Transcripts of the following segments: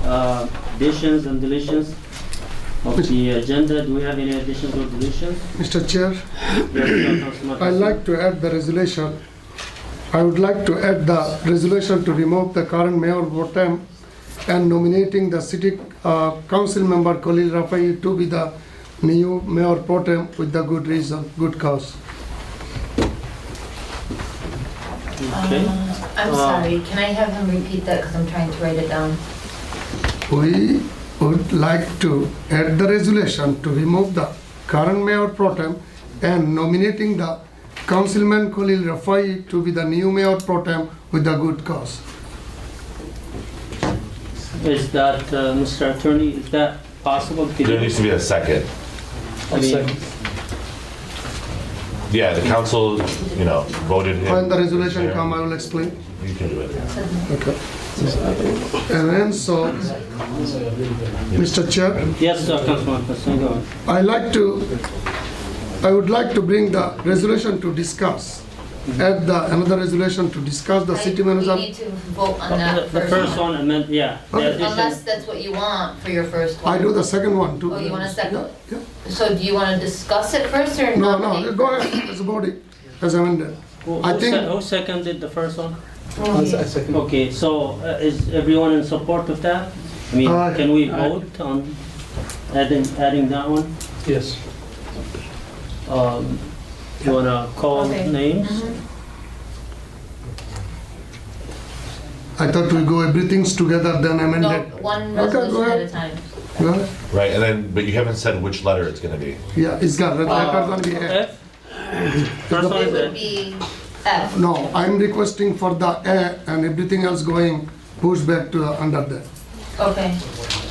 additions and deletions of the agenda? Do we have any additions or deletions? Mr. Chair, Yes, Councilman I'd like to add the resolution. I would like to add the resolution to remove the current mayor pro tem and nominating the city council member Khalil Rafai to be the new mayor pro tem with the good reason, good cause. Okay. I'm sorry, can I have him repeat that, because I'm trying to write it down? We would like to add the resolution to remove the current mayor pro tem and nominating the councilman Khalil Rafai to be the new mayor pro tem with the good cause. Is that, Mr. Attorney, is that possible? There needs to be a second. I mean, Yeah, the council, voted him. When the resolution come, I will explain. You can do it. Okay. And then so, Mr. Chair, yes, Councilman Hassan, go ahead. I would like to bring the resolution to discuss. Add another resolution to discuss the city manager. We need to vote on that The first one, amend, yeah. the Okay. addition. Unless that's what you want for your first one. I do the second one too. Oh, you want a second? Yeah. So do you want to discuss it first or No, nominate? go ahead, as a body, as amended. I think- Who seconded the first one? Oh, yeah. Okay, so is everyone in support of that? I mean, can we vote on adding that one? Yes. You wanna call Okay. names? I thought we go everything's together, then No, amended. one Okay, go resolution at ahead. a time. Go ahead. Right, and then, but you haven't said which letter it's gonna be. Yeah, it's got, the letter gonna be A. F? First one It is would F. be F. No, I'm requesting for the A and everything else going, push back to under that. Okay.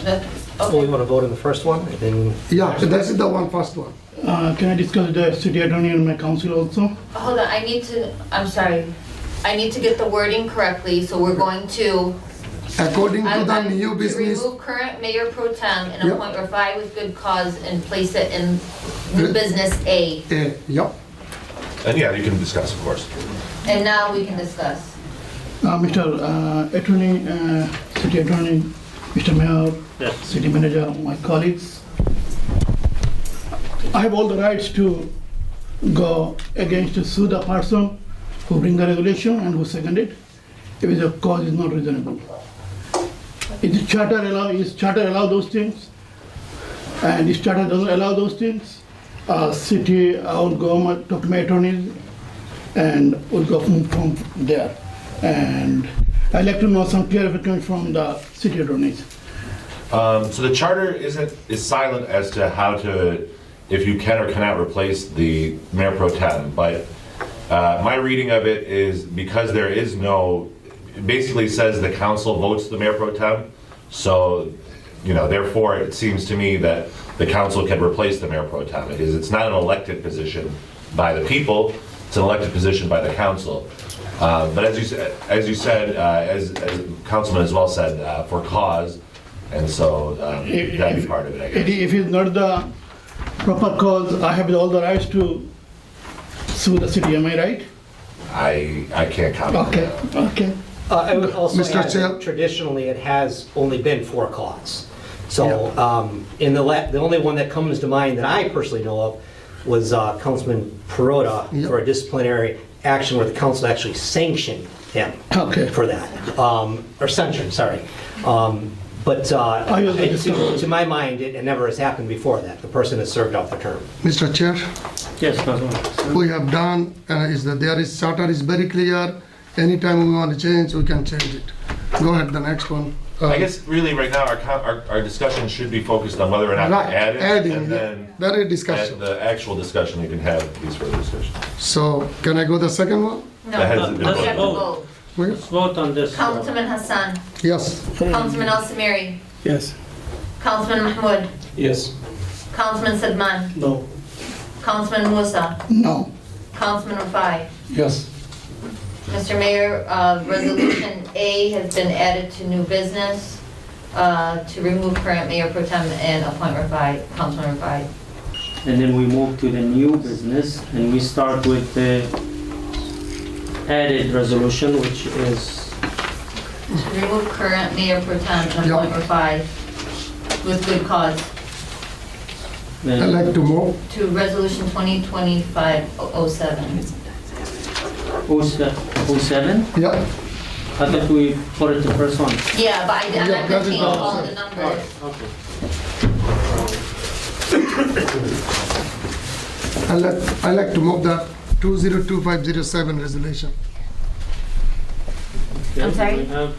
That- Well, we Okay. want to vote on the first one, and then... Yeah, that is the one, first one. Can I discuss the city attorney and my council also? Hold on, I'm sorry. I need to get the wording correctly, so we're going to. According to the I'm new to business, remove current mayor pro tem and Yep. appoint Rafai with good cause and place it in new business A. A, yep. And yeah, you can discuss, of course. And now we can discuss. Mr. Attorney, city attorney, Mr. Mayor, Yes. city manager, my colleagues. I have all the rights to go against to sue the person who bring the resolution and who second it if the cause is not reasonable. Is charter allow those things? And if charter doesn't allow those things, city, I will go talk to my attorneys and we'll go from there. And I'd like to know some clarification from the city attorneys. So the charter is silent as to how to, if you can or cannot replace the mayor pro tem, but my reading of it is because there is no, it basically says the council votes the mayor pro tem, so, therefore it seems to me that the council can replace the mayor pro tem, because it's not an elected position by the people, it's an elected position by the council. But as you said, as Councilman as well said, for cause, and so that'd be part of it, I guess. If it's not the proper cause, I have all the rights to sue the city, am I right? I can't comment on Okay, that. okay. I would also Mr. add Chair. that traditionally, it has only been for cause. So, in the only one that comes to mind that I personally know of was Councilman Perota Yep. for a disciplinary action where the council actually sanctioned him Okay. for that, or censured, sorry. But to my mind, it never has happened before that. The person has served out the term. Mr. Chair, Yes, Councilman. we have done, is that there is charter is very clear. Anytime we want to change, we can change it. Go ahead, the next one. I guess really right now, our discussion should be focused on whether or not Right, to add it, adding, and yeah. then There is at discussion. the actual discussion, we can have these further discussions. So, can I go the second one? No, That hasn't we been have to voted. vote. Let's vote on this. Councilman Hassan, Yes. Councilman Al Samiri, Yes. Councilman Mahmoud, Yes. Councilman Sadman, No. Councilman Musa, No. Councilman Rafai. Yes. Mr. Mayor, Resolution A has been added to new business to remove current mayor pro tem and appoint Rafai, Councilman Rafai. And then we move to the new business, and we start with the added resolution, which is to remove current mayor pro tem and appoint Rafai with good cause. I'd like to move. To resolution 2025-07. 07? Yeah. I thought we put it the first one. Yeah, but I'm Yeah, not that gonna is change all all the set. numbers. Okay. I'd like to move the 202507 resolution. Okay, I'm sorry? We have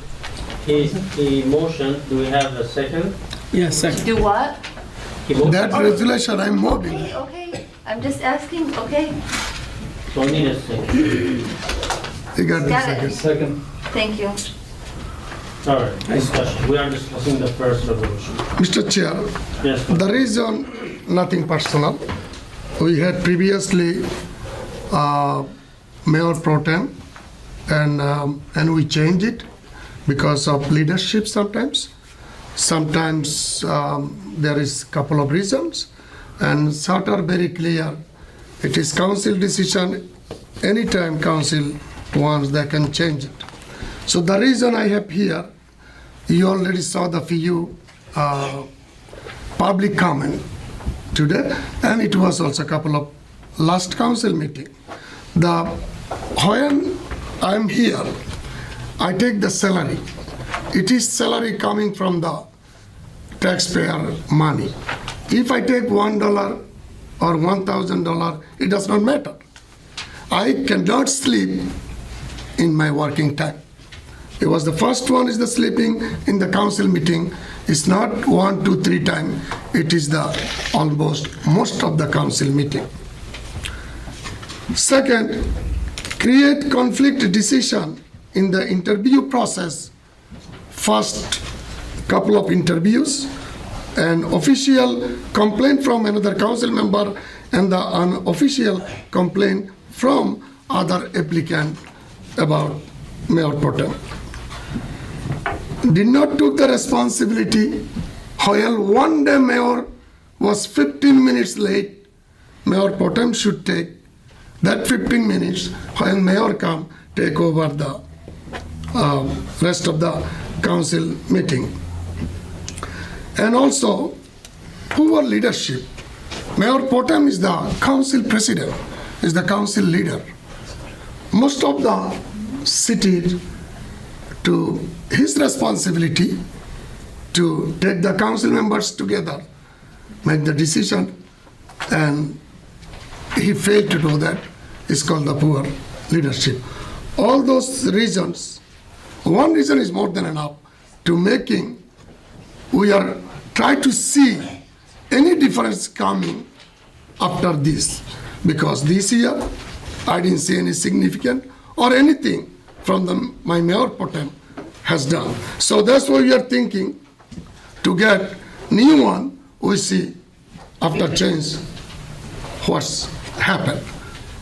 a motion. Do we have a second? Yes, second. Do what? He motioned. That resolution I'm moving. Okay, I'm just asking, okay, So we need a second. You got the Got it. second. thank you. All right, discussion. We are discussing the first resolution. Mr. Chair, Yes, the reason, nothing personal. We had previously Mayor Pro Tem and we changed it because of leadership sometimes. Sometimes there is couple of reasons and sort are very clear. It is council decision. Anytime council wants, they can change it. So the reason I have here, you already saw the few public comment today, and it was also a couple of last council meeting. When I'm here, I take the salary. It is salary coming from the taxpayer money. If I take $1 or $1,000, it does not matter. I cannot sleep in my working time. It was the first one is the sleeping in the council meeting. It's not 1, 2, 3 times. It is the almost most of the council meeting. Second, create conflict decision in the interview process. First couple of interviews, an official complaint from another council member and the unofficial complaint from other applicant about Mayor Pro Tem. Did not took the responsibility. While one day Mayor was 15 minutes late, Mayor Pro Tem should take that 15 minutes while Mayor come take over the rest of the council meeting. And also poor leadership. Mayor Pro Tem is the council president, is the council leader. Most of the city to his responsibility to take the council members together, make the decision, and he failed to do that. It's called the poor leadership. All those reasons, one reason is more than enough to making, we are trying to see any difference coming after this, because this year I didn't see any significant or anything from my Mayor Pro Tem has done. So that's why we are thinking to get new one. We see after change what's happened,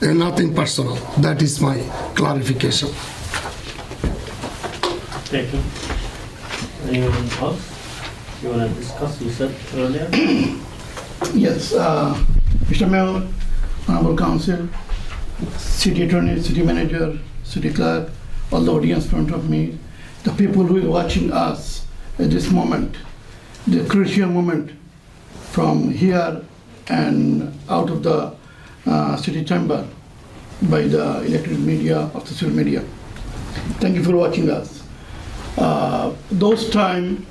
and nothing personal. That is my clarification. Thank you. Anyone else? You want to discuss? You said earlier. Yes, Mr. Mayor, Honorable Council, City Attorney, City Manager, City Clerk, all the audience in front of me, the people who are watching us at this moment, the crucial moment from here and out of the city chamber by the electronic media, of social media. Thank you for watching us. Those time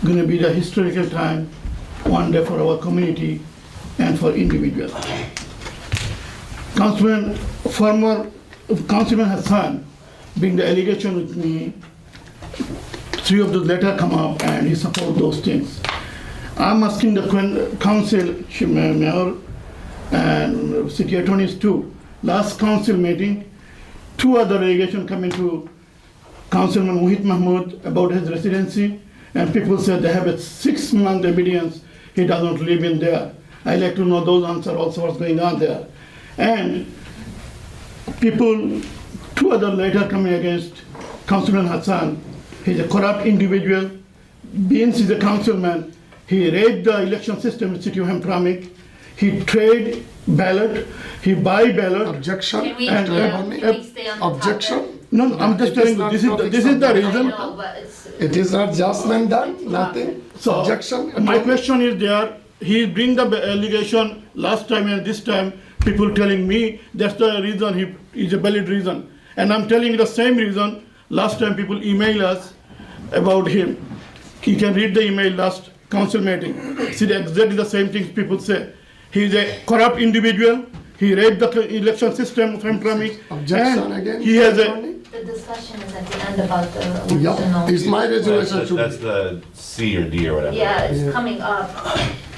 going to be the historical time, one day for our community and for individuals. Former Councilman Hassan, being the allegation with me, 3 of the letters come up and he support those things. I'm asking the council, mayor and city attorneys too. Last council meeting, 2 other allegations come into Councilman Mohit Mahmood about his residency, and people said they have a 6-month evidence he does not live in there. I like to know those answers also, what's going on there. And people, 2 other letters coming against Councilman Hassan. He's a corrupt individual. Being he's a councilman, he raped the election system in the city of Hamtramck. He trade ballot, he buy ballot. Objection. Can we And- stay on the Objection. No, I'm just It telling is you, not this is topic the I reason. know, but it's, It is not just been done, nothing, So, objection. my question is there, he bring the allegation last time and this time, people telling me that's the reason he is a valid reason. And I'm telling you the same reason, last time people email us about him. You can read the email last council meeting. See exactly the same things people say. He is a corrupt individual, he raped the election system of Hamtramck. Objection and again. He has a, Attorney? the discussion is at the end about the election. Yeah, it's my resolution That's should the C or D or whatever. Yeah, it's coming up.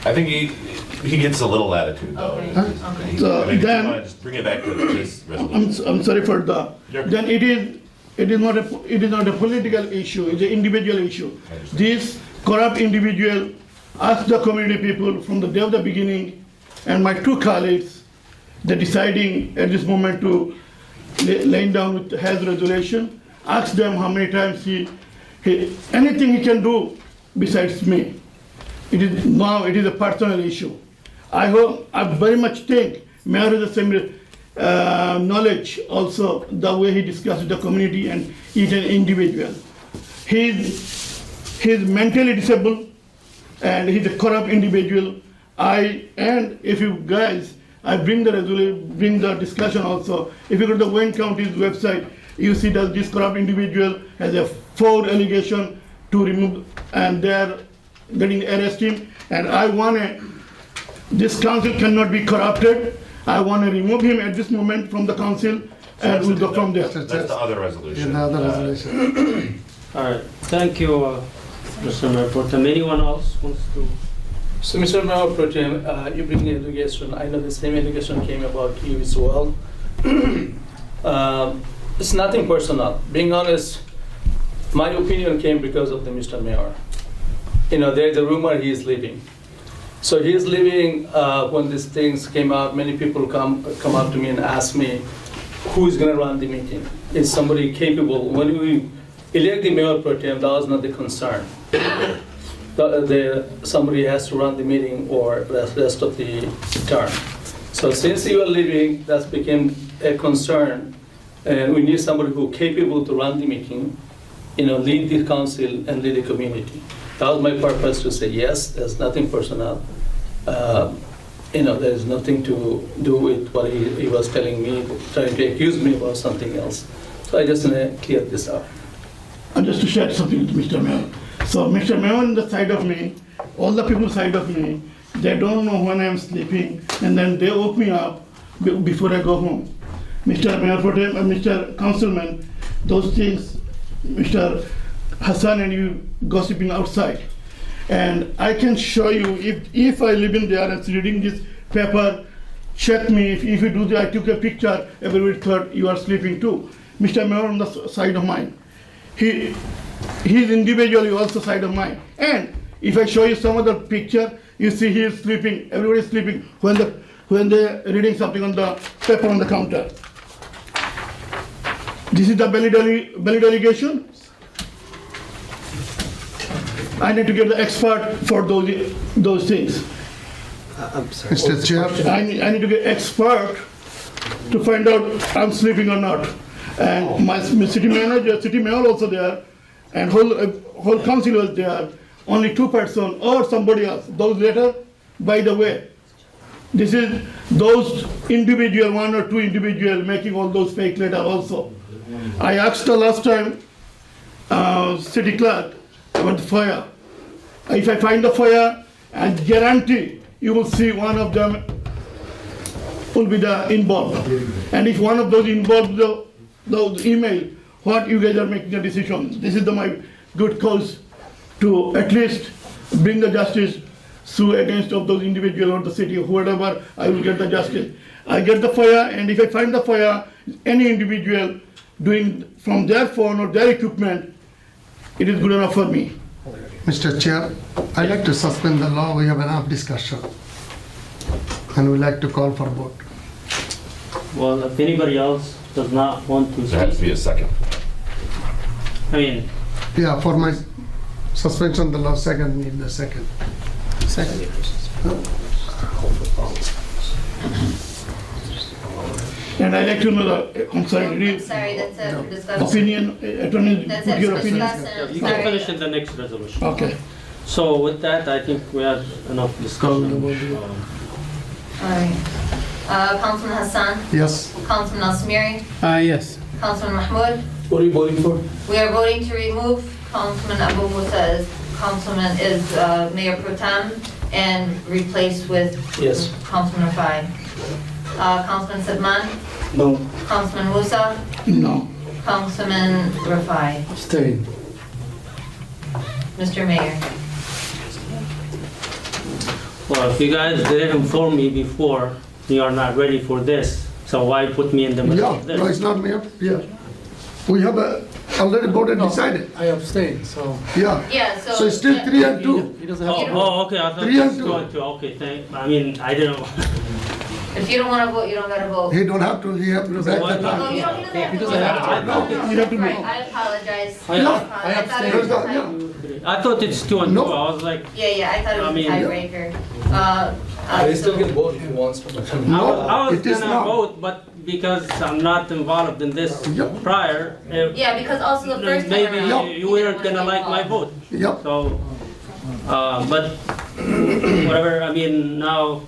I think he gets a little latitude though. Okay, Huh? okay. So I mean, if you then- wanna just bring it back to this resolution. I'm sorry for the, Sure. then it is not a political issue, it's an individual issue. I understand. This corrupt individual asked the community people from the day of the beginning, and my two colleagues, they're deciding at this moment to laying down with his resolution, ask them how many times he anything he can do besides me. It is a personal issue. I very much think Mayor has the same knowledge also the way he discussed with the community and each an individual. He's mentally disabled and he's a corrupt individual. And if you guys, I bring the discussion also. If you go to the Wayne County's website, you see that this corrupt individual has a 4 allegation to remove, and they're getting arrested. And I want this council cannot be corrupted. I want to remove him at this moment from the council, and we'll go from there. That's the other resolution. in the other resolution. All right, thank you, Mr. Mayor Pro Tem. Anyone else wants to? So, Mr. Mayor Pro Tem, you bring the allegation. I know the same allegation came about you as well. It's nothing personal. Being honest, my opinion came because of the Mr. Mayor. You know, there's a rumor he is leaving. So he is leaving. When these things came out, many people come up to me and ask me, who is going to run the meeting? Is somebody capable? When we elect the Mayor Pro Tem, that was not the concern. Somebody has to run the meeting or the rest of the term. So since you are leaving, that became a concern, and we need somebody who is capable to run the meeting, lead the council and lead the community. That was my purpose to say yes. There's nothing personal. There's nothing to do with what he was telling me, trying to accuse me about something else. So I just cleared this up. And just to share something with Mr. Mayor. So Mr. Mayor on the side of me, all the people side of me, they don't know when I'm sleeping, and then they woke me up before I go home. Mr. Mayor Pro Tem and Mr. Councilman, those things, Mr. Hassan and you gossiping outside. And I can show you, if I live in there and reading this paper, check me, if you do that, I took a picture, everybody thought you are sleeping too. Mr. Mayor on the side of mine. He's individually also side of mine. And if I show you some other picture, you see he is sleeping, everybody is sleeping when they're reading something on the paper on the counter. This is the valid allegation. I need to get the expert for those things. I'm sorry. Mr. Chair, I need to get expert to find out I'm sleeping or not. And my city manager, city mayor also there, and whole council was there. Only 2 persons or somebody else. Those letters, by the way, this is those individual, 1 or 2 individual making all those fake letters also. I asked the last time city clerk about the fire. If I find the fire, and guarantee you will see one of them will be involved. And if one of those involved those email, what you guys are making a decision. This is my good cause to at least bring the justice, sue against of those individuals or the city or whatever, I will get the justice. I get the fire, and if I find the fire, any individual doing from their phone or their equipment, it is good enough for me. Mr. Chair, I'd like to suspend the law. We have enough discussion. And we'd like to call for vote. Well, if anybody else does not want to There has to speak, be a second. I mean, Yeah, for my suspension, the law second, need the second. And I'd like to know the, I'm sorry, I'm sorry, that's a discussion. opinion, attorney, That's put it, your Mr. opinion. Hassan, You can sorry. finish in the next resolution. Okay. So with that, I think we have enough discussion. All right. Councilman Hassan, Yes. Councilman Al-Samiri, Yes. Councilman Mahmoud. What are you voting for? We are voting to remove Councilman Abu Musa as Mayor Pro Tem and replace with Yes. Councilman Rafai. Councilman Sedman, No. Councilman Musa, No. Councilman Rafai. Stay. Mr. Mayor. Well, if you guys didn't inform me before, you are not ready for this, so why put me in the middle Yeah, of this? no, it's not Mayor, yeah. We have already voted, decided, I abstain, so yeah. Yeah, so. So it's still 3 and 2. he doesn't have Oh, to. oh, okay, I thought 3 it and was 2. going to, okay, I mean, I didn't. If you don't want to vote, you don't got to vote. He don't have to, he have to back the Oh, time. you don't, he doesn't have to He doesn't vote. have to. I thought it's- You have to Right, vote. I apologize. I- I I thought it There's was a the- tie- yeah. I thought it's 2 and 2, No. I was like, Yeah, I thought it was I a mean- tiebreaker. He still can vote if he wants to. I was it is gonna not. vote, but because I'm not involved in this Yep. prior, Yeah, because also the first time maybe around. you weren't gonna like my vote. Yep, So, but whatever, I mean, now,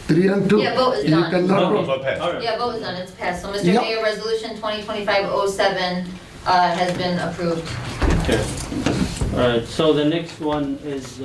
3 and 2. Yeah, vote is You done. cannot Okay. vote. So it passed. all right. Yeah, vote is done, it's passed. So Mr. Yeah. Mayor, Resolution 2025-07 has been approved. Okay. All right, so the next one is,